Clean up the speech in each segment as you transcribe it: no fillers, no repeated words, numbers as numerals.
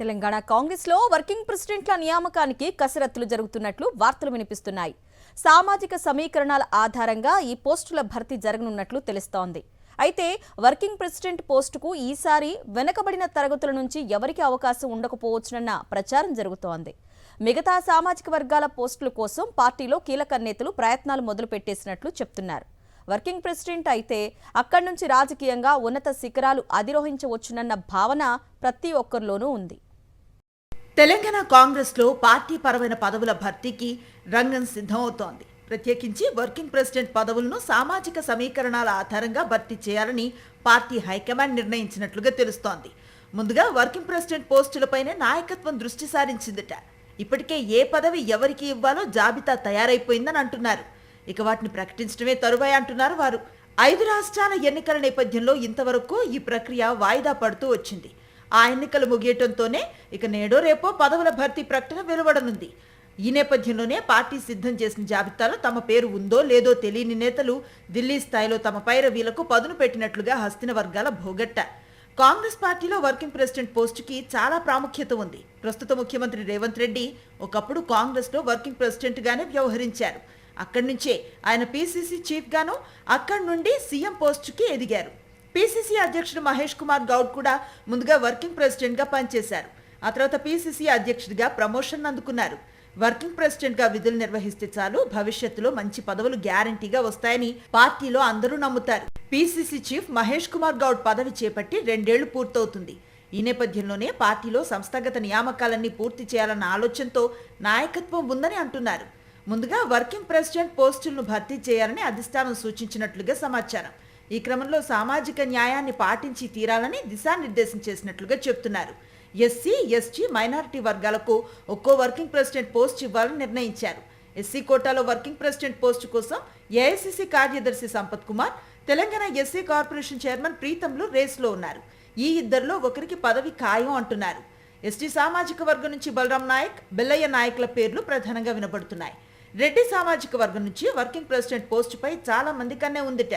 తెలంగాణ కాంగ్రెస్ లో వర్కింగ్ ప్రెసిడెంట్ల నియామకానికి కసరత్తులు జరుగుతున్నట్లు వార్తలు వినిపిస్తున్నాయి. సామాజిక సమీకరణాల ఆధారంగా ఈ పోస్టుల భర్తీ జరగనున్నట్లు తెలుస్తోంది. అయితే వర్కింగ్ ప్రెసిడెంట్ పోస్టుకు ఈసారి వెనకబడిన తరగతుల నుంచి ఎవరికి అవకాశం ఉండకపోవచ్చునన్న ప్రచారం జరుగుతోంది. మిగతా సామాజిక వర్గాల పోస్టుల కోసం పార్టీలో కీలక నేతలు ప్రయత్నాలు మొదలుపెట్టేసినట్లు చెప్తున్నారు. వర్కింగ్ ప్రెసిడెంట్ అయితే అక్కడి నుంచి రాజకీయంగా ఉన్నత శిఖరాలు అధిరోహించవచ్చునన్న భావన ప్రతి ఒక్కరిలోనూ ఉంది. తెలంగాణ కాంగ్రెస్ లో పార్టీ పరమైన పదవుల భర్తీకి రంగం సిద్ధమవుతోంది. ప్రత్యేకించి వర్కింగ్ ప్రెసిడెంట్ పదవులను సామాజిక సమీకరణాల ఆధారంగా భర్తీ చేయాలని పార్టీ హైకమాండ్ నిర్ణయించినట్లుగా తెలుస్తోంది. ముందుగా వర్కింగ్ ప్రెసిడెంట్ పోస్టులపైనే నాయకత్వం దృష్టి సారించిందట. ఇప్పటికే ఏ పదవి ఎవరికి ఇవ్వాలో జాబితా తయారైపోయిందని అంటున్నారు. ఇక వాటిని ప్రకటించడమే తరువాయి అంటున్నారు వారు. 5 రాష్ట్రాల ఎన్నికల నేపథ్యంలో ఇంతవరకు ఈ ప్రక్రియ వాయిదా పడుతూ వచ్చింది. ఆ ఎన్నికలు ముగియటంతోనే ఇక నేడో రేపో పదవుల భర్తీ ప్రకటన వెలువడనుంది. ఈ నేపథ్యంలోనే పార్టీ సిద్ధం చేసిన జాబితాలో తమ పేరు ఉందో లేదో తెలియని నేతలు ఢిల్లీ స్థాయిలో తమ పైరవీలకు పదును పెట్టినట్లుగా హస్తిన వర్గాల భోగట్ట. కాంగ్రెస్ పార్టీలో వర్కింగ్ ప్రెసిడెంట్ పోస్టుకి చాలా ప్రాముఖ్యత ఉంది. ప్రస్తుత ముఖ్యమంత్రి రేవంత్ రెడ్డి ఒకప్పుడు కాంగ్రెస్ లో వర్కింగ్ ప్రెసిడెంట్ గానే వ్యవహరించారు. అక్కడి నుంచే ఆయన పీసీసీ చీఫ్ గాను, అక్కడి నుండి సీఎం పోస్టుకి ఎదిగారు. పీసీసీ అధ్యక్షుడు మహేష్ కుమార్ గౌడ్ కూడా ముందుగా వర్కింగ్ ప్రెసిడెంట్ గా పనిచేశారు. ఆ తర్వాత పీసీసీ అధ్యక్షుడిగా ప్రమోషన్ అందుకున్నారు. వర్కింగ్ ప్రెసిడెంట్ గా విధులు నిర్వహిస్తే చాలు భవిష్యత్తులో మంచి పదవులు గ్యారంటీగా వస్తాయని పార్టీలో అందరూ నమ్ముతారు. పీసీసీ చీఫ్ మహేష్ కుమార్ గౌడ్ పదవి చేపట్టి 2 ఏళ్లు పూర్తవుతుంది. ఈ నేపథ్యంలోనే పార్టీలో సంస్థాగత నియామకాలన్నీ పూర్తి చేయాలన్న ఆలోచనతో నాయకత్వం ఉందని అంటున్నారు. ముందుగా వర్కింగ్ ప్రెసిడెంట్ పోస్టులను భర్తీ చేయాలని అధిష్టానం సూచించినట్లుగా సమాచారం. ఈ క్రమంలో సామాజిక న్యాయాన్ని పాటించి తీరాలని దిశానిర్దేశం చేసినట్లుగా చెప్తున్నారు. ఎస్సీ, ఎస్టీ, మైనారిటీ వర్గాలకు ఒక్కో వర్కింగ్ ప్రెసిడెంట్ పోస్ట్ ఇవ్వాలని నిర్ణయించారు. ఎస్సీ కోటాలో వర్కింగ్ ప్రెసిడెంట్ పోస్టు కోసం ఏఐసీసీ కార్యదర్శి Sampath Kumar, Telangana SC corporation chairman ప్రీతంలు రేసులో ఉన్నారు. ఈ ఇద్దరిలో ఒకరికి పదవి ఖాయం అంటున్నారు. ఎస్టీ సామాజిక వర్గం నుంచి బలరాం నాయక్, బెల్లయ్య నాయకుల పేర్లు ప్రధానంగా వినబడుతున్నాయి. రెడ్డి సామాజిక వర్గం నుంచి వర్కింగ్ ప్రెసిడెంట్ పోస్టుపై చాలా మంది కన్నే ఉందిట.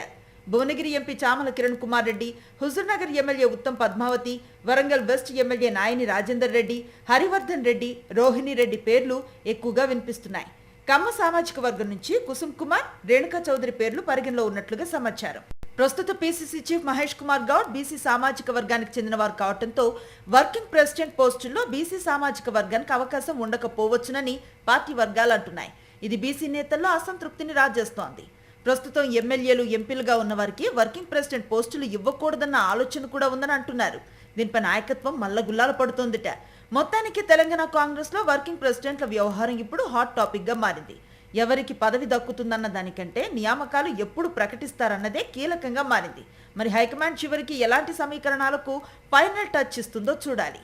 Bhuvanagiri MP Chamala Kiran Kumar Reddy, Huzurnagar MLA Uttam Padmavathi, Warangal west MLA Nayani Rajender Reddy, Harivardhan Reddy, Rohini Reddy పేర్లు ఎక్కువగా వినిపిస్తున్నాయి. కమ్మ సామాజిక వర్గం నుంచి కుసుమ్ కుమార్, రేణుకా చౌదరి పేర్లు పరిగణలో ఉన్నట్లుగా సమాచారం. ప్రస్తుత PCC chief Mahesh Kumar Goud BC సామాజిక వర్గానికి చెందిన వారు కావడంతో వర్కింగ్ ప్రెసిడెంట్ పోస్టుల్లో బీసీ సామాజిక వర్గానికి అవకాశం ఉండకపోవచ్చునని పార్టీ వర్గాలు అంటున్నాయి. ఇది బీసీ నేతల్లో అసంతృప్తిని రాజేస్తోంది. ప్రస్తుతం ఎమ్మెల్యేలు, ఎంపీలుగా ఉన్న వారికి వర్కింగ్ ప్రెసిడెంట్ పోస్టులు ఇవ్వకూడదన్న ఆలోచన కూడా ఉందని అంటున్నారు. దీనిపై నాయకత్వం మల్లగుల్లాలు పడుతోందిట. మొత్తానికి తెలంగాణ కాంగ్రెస్ లో వర్కింగ్ ప్రెసిడెంట్ల వ్యవహారం ఇప్పుడు హాట్ టాపిక్ గా మారింది. ఎవరికి పదవి దక్కుతుందన్న దానికంటే నియామకాలు ఎప్పుడు ప్రకటిస్తారన్నదే కీలకంగా మారింది. మరి హైకమాండ్ చివరికి ఎలాంటి సమీకరణాలకు ఫైనల్ టచ్ ఇస్తుందో చూడాలి.